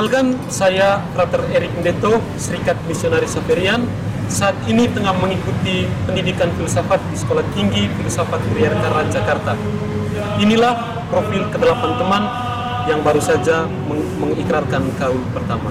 Perkenalkan, saya Frater Erik Ndeto, Serikat Misionaris Xaverian. Saat ini tengah mengikuti pendidikan filsafat di Sekolah Tinggi Filsafat Triarkaran Jakarta. Inilah profil ke-8 teman yang baru saja mengikrarkan kaul pertama.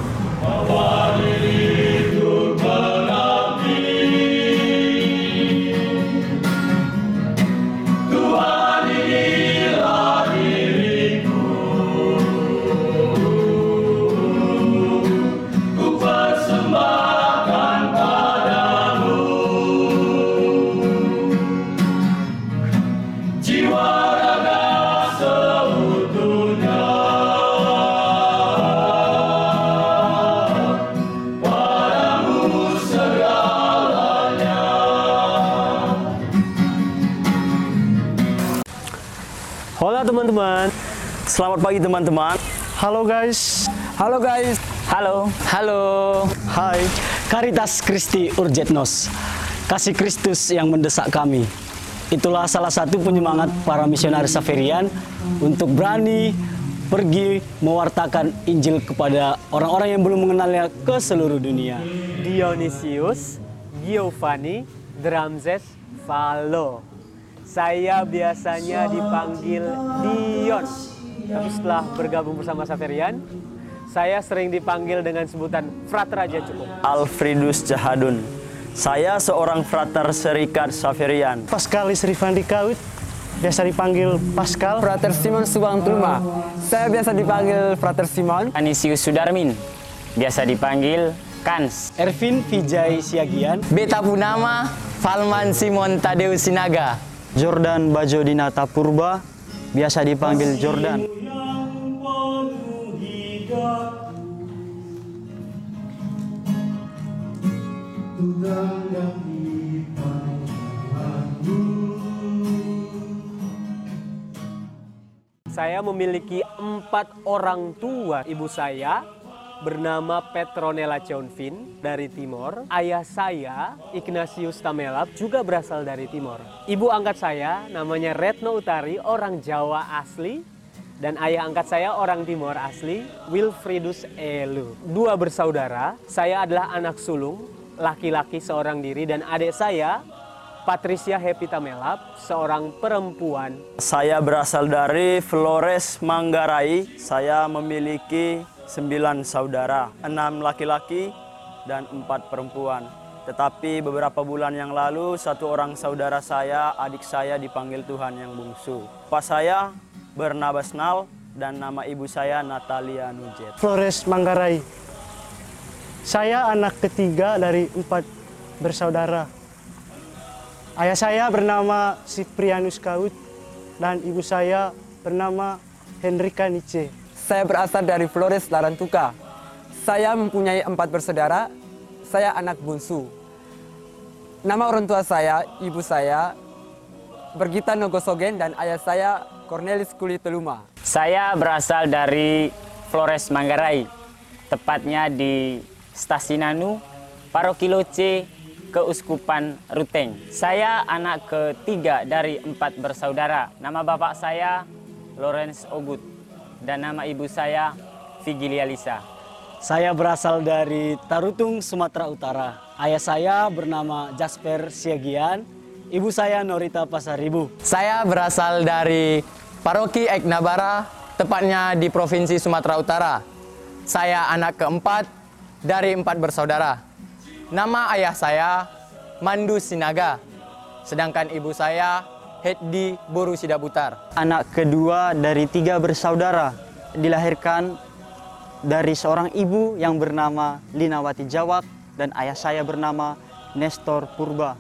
Halo teman-teman, selamat pagi teman-teman. Halo guys. Halo guys. Halo. Halo. Hai. Caritas Christi Urget Nos, kasih Kristus yang mendesak kami. Itulah salah satu penyemangat para misionaris Xaverian untuk berani pergi mewartakan Injil kepada orang-orang yang belum mengenalnya ke seluruh dunia. Dionysius, Giovanni, Dramses, Valo. Saya biasanya dipanggil Dion. Tapi setelah bergabung bersama Xaverian, saya sering dipanggil dengan sebutan Frater aja cukup. Alfredus Jahadun, saya seorang frater Serikat Xaverian. Pascalis Rifandi Kaut, biasa dipanggil Pascal. Frater Simon Subang Tulma. Saya biasa dipanggil Frater Simon. Anisius Sudarmin, biasa dipanggil Kans. Ervin Vijay Siagian. Beta Punama, Falman Simon Tadeus Sinaga. Jordan Bajodinata Purba, biasa dipanggil Jordan. Saya memiliki 4 orang tua. Ibu saya bernama Petronella Chonvin dari Timor. Ayah saya, Ignatius Tamelap, juga berasal dari Timor. Ibu angkat saya namanya Retno Utari, orang Jawa asli. Dan ayah angkat saya orang Timor asli, Wilfridus Elu. 2 bersaudara, saya adalah anak sulung, laki-laki seorang diri. Dan adik saya, Patricia Happy Tamelap, seorang perempuan. Saya berasal dari Flores Manggarai. Saya memiliki 9 saudara, 6 laki-laki dan 4 perempuan. Tetapi beberapa bulan yang lalu, 1 orang saudara saya, adik saya dipanggil Tuhan yang bungsu. Pak saya Barnabas Nal dan nama ibu saya Natalia Nujet. Flores Manggarai. Saya anak ketiga dari 4 bersaudara. Ayah saya bernama Siprianus Kaut dan ibu saya bernama Henrika Nietzsche. Saya berasal dari Flores Larantuka. Saya mempunyai 4 bersaudara. Saya anak bungsu. Nama orang tua saya, ibu saya, Bergita Nogosogen, dan ayah saya, Cornelis Kuliteluma. Saya berasal dari Flores Manggarai, tepatnya di Stasinanu, Paroki Loce, Keuskupan Ruteng. Saya anak ketiga dari 4 bersaudara. Nama bapak saya Lawrence Ogut dan nama ibu saya Vigilia Lisa. Saya berasal dari Tarutung, Sumatera Utara. Ayah saya bernama Jasper Siagian, ibu saya Norita Pasaribu. Saya berasal dari Paroki Eknabara, tepatnya di Provinsi Sumatera Utara. Saya anak keempat dari 4 bersaudara. Nama ayah saya Mandu Sinaga, sedangkan ibu saya Heddi Boru Sidabutar. Anak kedua dari 3 bersaudara, dilahirkan dari seorang ibu yang bernama Linawati Jawak dan ayah saya bernama Nestor Purba.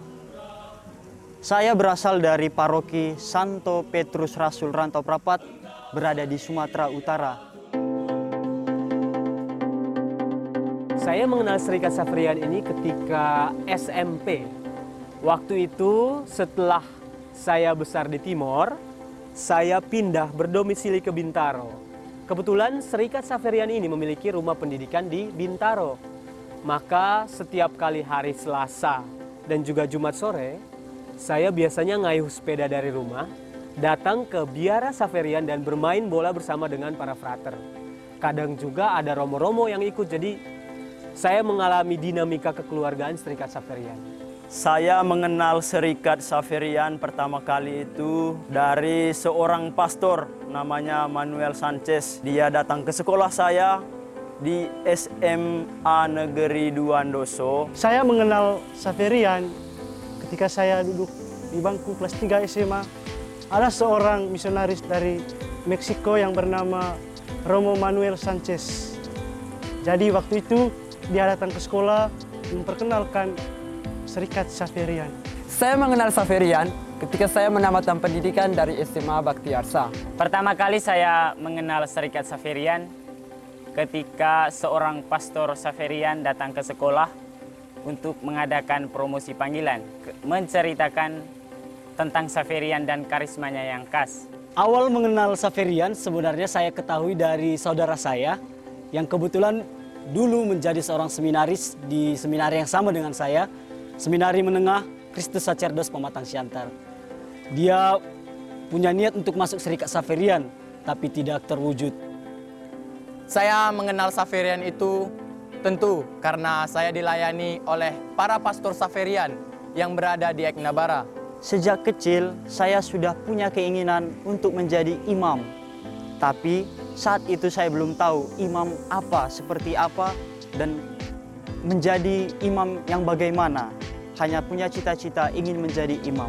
Saya berasal dari Paroki Santo Petrus Rasul Rantau Prapat, berada di Sumatera Utara. Saya mengenal Serikat Xaverian ini ketika SMP. Waktu itu setelah saya besar di Timor, saya pindah berdomisili ke Bintaro. Kebetulan Serikat Xaverian ini memiliki rumah pendidikan di Bintaro. Maka setiap kali hari Selasa dan juga Jumat sore, saya biasanya ngayuh sepeda dari rumah, datang ke Biara Xaverian dan bermain bola bersama dengan para frater. kadang juga ada romo-romo yang ikut. Jadi saya mengalami dinamika kekeluargaan Serikat Xaverian. Saya mengenal Serikat Xaverian pertama kali itu dari seorang pastor namanya Manuel Sanchez. Dia datang ke sekolah saya di SMA Negeri 2 Andoso. Saya mengenal Xaverian ketika saya duduk di bangku kelas 3 SMA. Ada seorang misionaris dari Meksiko yang bernama Romo Manuel Sanchez. Jadi waktu itu dia datang ke sekolah memperkenalkan Serikat Xaverian. Saya mengenal Xaverian ketika saya menamatan pendidikan dari SMA Bakti Arsa. Pertama kali saya mengenal Serikat Xaverian ketika seorang pastor Xaverian datang ke sekolah untuk mengadakan promosi panggilan, menceritakan tentang Xaverian dan karismanya yang khas. Awal mengenal Xaverian sebenarnya saya ketahui dari saudara saya yang kebetulan dulu menjadi seorang seminaris di seminari yang sama dengan saya, Seminari Menengah Kristus Sacerdos Pematang Siantar. Dia punya niat untuk masuk Serikat Xaverian, tapi tidak terwujud. Saya mengenal Xaverian itu tentu karena saya dilayani oleh para pastor Xaverian yang berada di Eknabara. Sejak kecil saya sudah punya keinginan untuk menjadi imam. Tapi saat itu saya belum tahu imam apa, seperti apa, dan menjadi imam yang bagaimana. Hanya punya cita-cita ingin menjadi imam.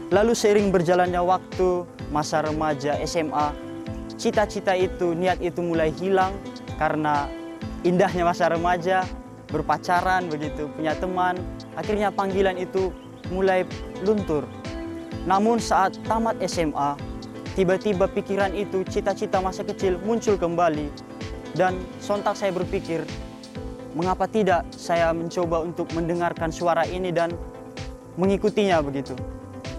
Lalu seiring berjalannya waktu, masa remaja, SMA, cita-cita itu, niat itu mulai hilang karena indahnya masa remaja, berpacaran begitu, punya teman. Akhirnya panggilan itu mulai luntur. Namun saat tamat SMA, tiba-tiba pikiran itu, cita-cita masa kecil muncul kembali. Dan sontak saya berpikir, mengapa tidak saya mencoba untuk mendengarkan suara ini dan mengikutinya begitu.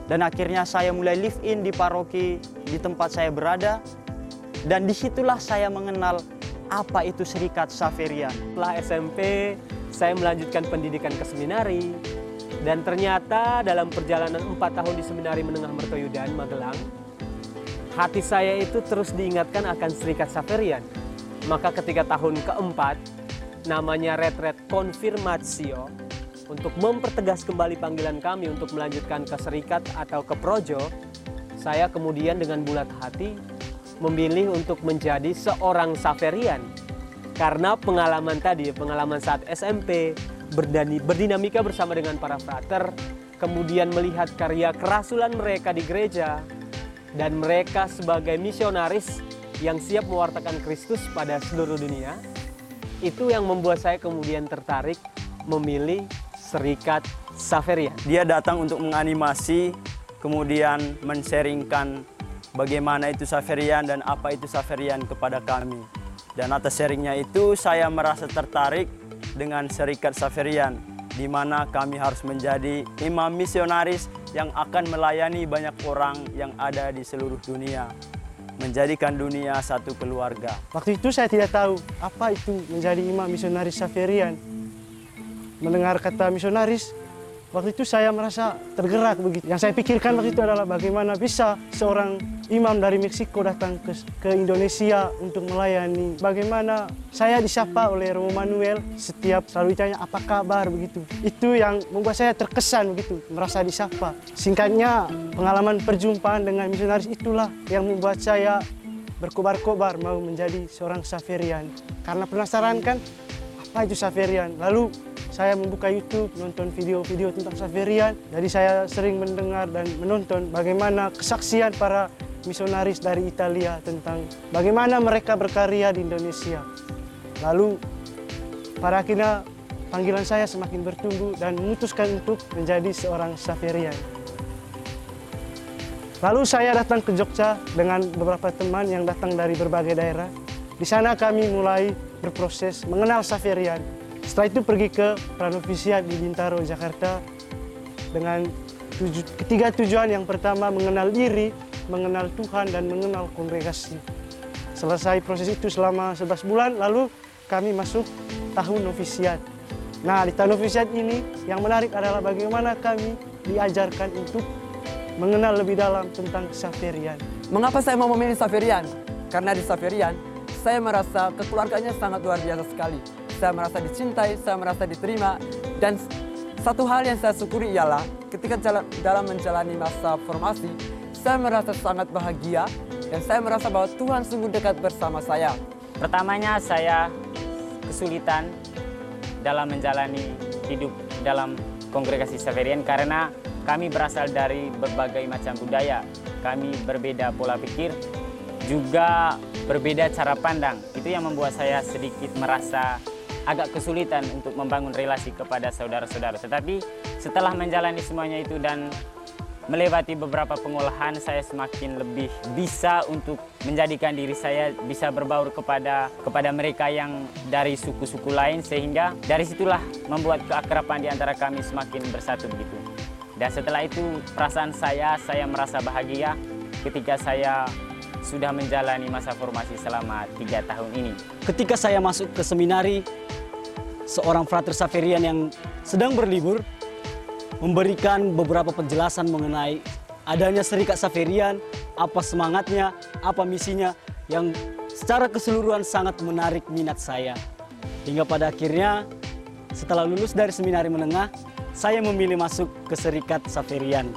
Dan akhirnya saya mulai live in di paroki di tempat saya berada. Dan disitulah saya mengenal apa itu Serikat Xaverian. Setelah SMP, saya melanjutkan pendidikan ke seminari. Dan ternyata dalam perjalanan 4 tahun di Seminari Menengah Mertoyudan, Magelang, hati saya itu terus diingatkan akan Serikat Xaverian. Maka ketika tahun keempat, namanya retret konfirmasio, untuk mempertegas kembali panggilan kami untuk melanjutkan ke serikat atau ke projo, saya kemudian dengan bulat hati memilih untuk menjadi seorang Xaverian. Karena pengalaman tadi, pengalaman saat SMP, berdinamika bersama dengan para frater, kemudian melihat karya kerasulan mereka di gereja, dan mereka sebagai misionaris yang siap mewartakan Kristus pada seluruh dunia, itu yang membuat saya kemudian tertarik memilih Serikat Xaverian. Dia datang untuk menganimasi, kemudian men-sharingkan bagaimana itu Xaverian dan apa itu Xaverian kepada kami. Dan atas sharingnya itu saya merasa tertarik dengan Serikat Xaverian, di mana kami harus menjadi imam misionaris yang akan melayani banyak orang yang ada di seluruh dunia, menjadikan dunia satu keluarga. Waktu itu saya tidak tahu apa itu menjadi imam misionaris Xaverian. Mendengar kata misionaris, waktu itu saya merasa tergerak begitu. Yang saya pikirkan waktu itu adalah bagaimana bisa seorang imam dari Meksiko datang ke Indonesia untuk melayani. Bagaimana saya disapa oleh Romo Manuel, setiap selalu ditanya apa kabar begitu. Itu yang membuat saya terkesan begitu, merasa disapa. Singkatnya, pengalaman perjumpaan dengan misionaris itulah yang membuat saya berkobar-kobar mau menjadi seorang Xaverian. Karena penasaran kan, apa itu Xaverian? Lalu saya membuka YouTube, nonton video-video tentang Xaverian. Jadi saya sering mendengar dan menonton bagaimana kesaksian para misionaris dari Italia tentang bagaimana mereka berkarya di Indonesia. Lalu pada akhirnya panggilan saya semakin bertumbuh dan memutuskan untuk menjadi seorang Xaverian. Lalu saya datang ke Jogja dengan beberapa teman yang datang dari berbagai daerah. Di sana kami mulai berproses mengenal Xaverian. Setelah itu pergi ke pranovisiat di Bintaro, Jakarta dengan ketiga tujuan. Yang pertama mengenal diri, mengenal Tuhan, dan mengenal kongregasi. Selesai proses itu selama 11 bulan, lalu kami masuk tahun novisiat. Nah, di tahun novisiat ini yang menarik adalah bagaimana kami diajarkan untuk mengenal lebih dalam tentang Xaverian. Mengapa saya mau memilih Xaverian? Karena di Xaverian saya merasa kekeluarganya sangat luar biasa sekali. Saya merasa dicintai, saya merasa diterima, dan satu hal yang saya syukuri ialah ketika dalam menjalani masa formasi, saya merasa sangat bahagia dan saya merasa bahwa Tuhan sungguh dekat bersama saya. Pertamanya saya kesulitan dalam menjalani hidup dalam kongregasi Xaverian karena kami berasal dari berbagai macam budaya. Kami berbeda pola pikir, juga berbeda cara pandang. Itu yang membuat saya sedikit merasa agak kesulitan untuk membangun relasi kepada saudara-saudara. Tetapi setelah menjalani semuanya itu dan melewati beberapa pengolahan, saya semakin lebih bisa untuk menjadikan diri saya bisa berbaur kepada mereka yang dari suku-suku lain, sehingga dari situlah membuat keakraban di antara kami semakin bersatu begitu. Dan setelah itu perasaan saya merasa bahagia ketika saya sudah menjalani masa formasi selama 3 tahun ini. Ketika saya masuk ke seminari, seorang frater Xaverian yang sedang berlibur memberikan beberapa penjelasan mengenai adanya Serikat Xaverian, apa semangatnya, apa misinya, yang secara keseluruhan sangat menarik minat saya. Hingga pada akhirnya setelah lulus dari seminari menengah, saya memilih masuk ke Serikat Xaverian.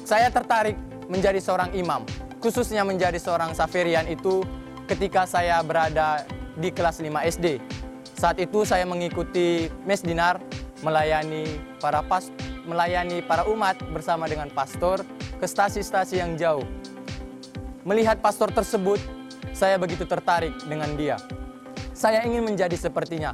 Saya tertarik menjadi seorang imam, khususnya menjadi seorang Xaverian itu ketika saya berada di kelas 5 SD. Saat itu saya mengikuti Mes Dinar, melayani para umat bersama dengan pastor ke stasi-stasi yang jauh. Melihat pastor tersebut, saya begitu tertarik dengan dia. Saya ingin menjadi sepertinya.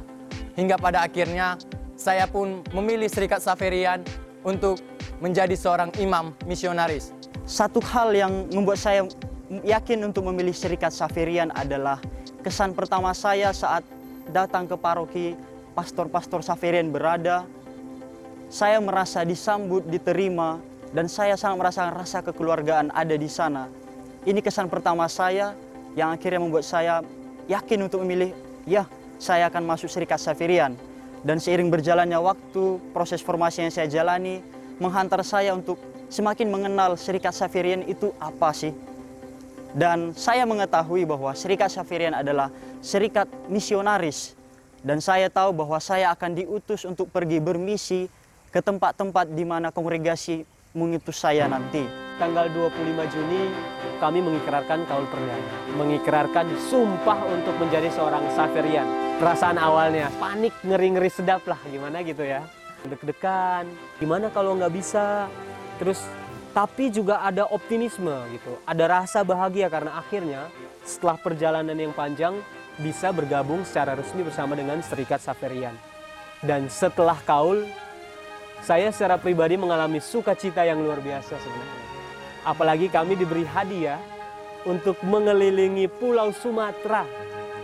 Hingga pada akhirnya saya pun memilih Serikat Xaverian untuk menjadi seorang imam misionaris. Satu hal yang membuat saya yakin untuk memilih Serikat Xaverian adalah kesan pertama saya saat datang ke paroki pastor-pastor Xaverian berada. Saya merasa disambut, diterima, dan saya sangat merasakan rasa kekeluargaan ada di sana. Ini kesan pertama saya yang akhirnya membuat saya yakin untuk memilih, ya, saya akan masuk Serikat Xaverian. Dan seiring berjalannya waktu, proses formasi yang saya jalani menghantar saya untuk semakin mengenal Serikat Xaverian itu apa sih. Dan saya mengetahui bahwa Serikat Xaverian adalah serikat misionaris. Dan saya tahu bahwa saya akan diutus untuk pergi bermisi ke tempat-tempat di mana kongregasi mengutus saya nanti. Tanggal 25 Juni kami mengikrarkan kaul perdana, mengikrarkan sumpah untuk menjadi seorang Xaverian. Perasaan awalnya panik, ngeri-ngeri sedap lah, gimana gitu ya. Deg-degan, gimana kalau nggak bisa. Terus tapi juga ada optimisme gitu, ada rasa bahagia karena akhirnya setelah perjalanan yang panjang bisa bergabung secara resmi bersama dengan Serikat Xaverian. Dan setelah kaul, saya secara pribadi mengalami sukacita yang luar biasa sebenarnya. Apalagi kami diberi hadiah untuk mengelilingi Pulau Sumatera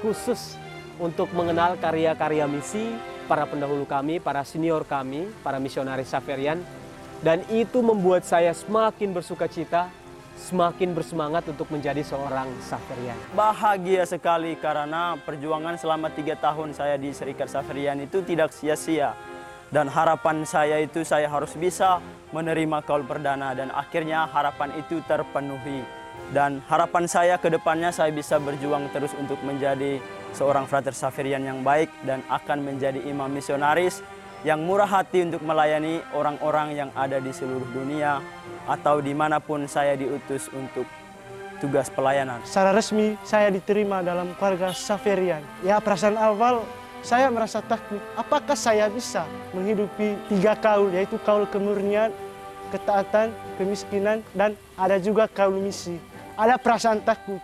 khusus untuk mengenal karya-karya misi para pendahulu kami, para senior kami, para misionaris Xaverian. Dan itu membuat saya semakin bersukacita, semakin bersemangat untuk menjadi seorang Xaverian. Bahagia sekali karena perjuangan selama 3 tahun saya di Serikat Xaverian itu tidak sia-sia. Dan harapan saya itu saya harus bisa menerima kaul perdana dan akhirnya harapan itu terpenuhi. Dan harapan saya ke depannya saya bisa berjuang terus untuk menjadi seorang frater Xaverian yang baik dan akan menjadi imam misionaris yang murah hati untuk melayani orang-orang yang ada di seluruh dunia atau dimanapun saya diutus untuk tugas pelayanan. Secara resmi saya diterima dalam keluarga Xaverian. Ya, perasaan awal saya merasa takut. Apakah saya bisa menghidupi 3 kaul, yaitu kaul kemurnian, ketaatan, kemiskinan, dan ada juga kaul misi. Ada perasaan takut.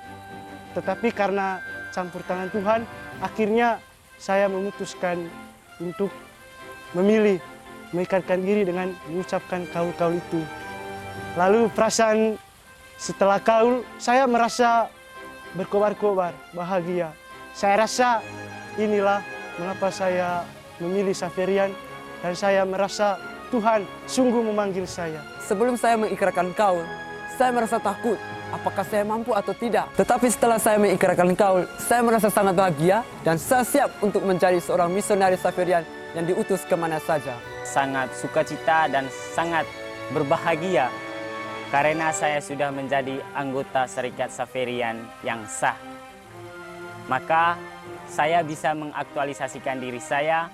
Tetapi karena campur tangan Tuhan, akhirnya saya memutuskan untuk memilih mengikatkan diri dengan mengucapkan kaul-kaul itu. Lalu perasaan setelah kaul, saya merasa berkobar-kobar, bahagia. Saya rasa inilah mengapa saya memilih Xaverian dan saya merasa Tuhan sungguh memanggil saya. Sebelum saya mengikrarkan kaul, saya merasa takut apakah saya mampu atau tidak. Tetapi setelah saya mengikrarkan kaul, saya merasa sangat bahagia dan saya siap untuk menjadi seorang misionaris Xaverian yang diutus kemana saja. Sangat sukacita dan sangat berbahagia karena saya sudah menjadi anggota Serikat Xaverian yang sah. maka saya bisa mengaktualisasikan diri saya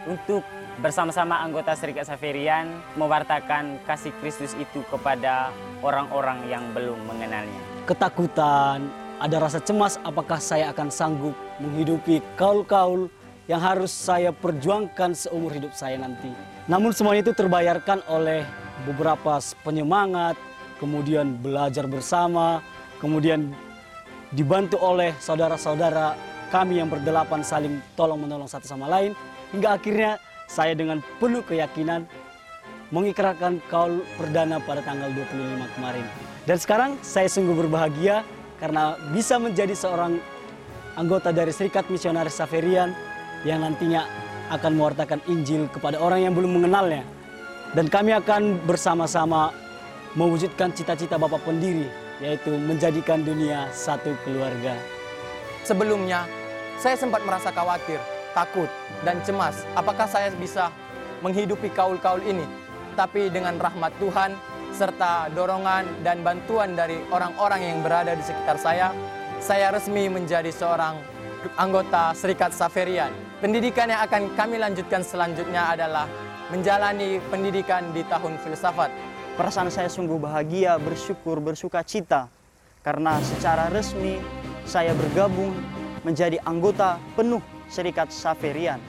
untuk bersama-sama anggota Serikat Xaverian mewartakan kasih Kristus itu kepada orang-orang yang belum mengenalnya. Ketakutan, ada rasa cemas apakah saya akan sanggup menghidupi kaul-kaul yang harus saya perjuangkan seumur hidup saya nanti. Namun semuanya itu terbayarkan oleh beberapa penyemangat, kemudian belajar bersama, kemudian dibantu oleh saudara-saudara kami yang berdelapan saling tolong-menolong satu sama lain, hingga akhirnya saya dengan penuh keyakinan mengikrarkan kaul perdana pada tanggal 25 kemarin. Dan sekarang saya sungguh berbahagia karena bisa menjadi seorang anggota dari Serikat Misionaris Xaverian yang nantinya akan mewartakan Injil kepada orang yang belum mengenalnya. Dan kami akan bersama-sama mewujudkan cita-cita Bapak Pendiri, yaitu menjadikan dunia satu keluarga. Sebelumnya, saya sempat merasa khawatir, takut, dan cemas apakah saya bisa menghidupi kaul-kaul ini. Tapi dengan rahmat Tuhan, serta dorongan dan bantuan dari orang-orang yang berada di sekitar saya resmi menjadi seorang anggota Serikat Xaverian. Pendidikan yang akan kami lanjutkan selanjutnya adalah menjalani pendidikan di tahun filsafat. Perasaan saya sungguh bahagia, bersyukur, bersuka cita karena secara resmi saya bergabung menjadi anggota penuh Serikat Xaverian.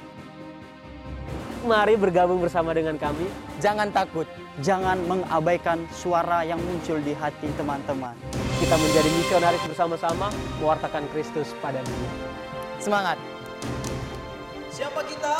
Mari bergabung bersama dengan kami. Jangan takut. Jangan mengabaikan suara yang muncul di hati teman-teman. Kita menjadi misionaris bersama-sama, mewartakan Kristus pada dunia. Semangat! Siapa kita?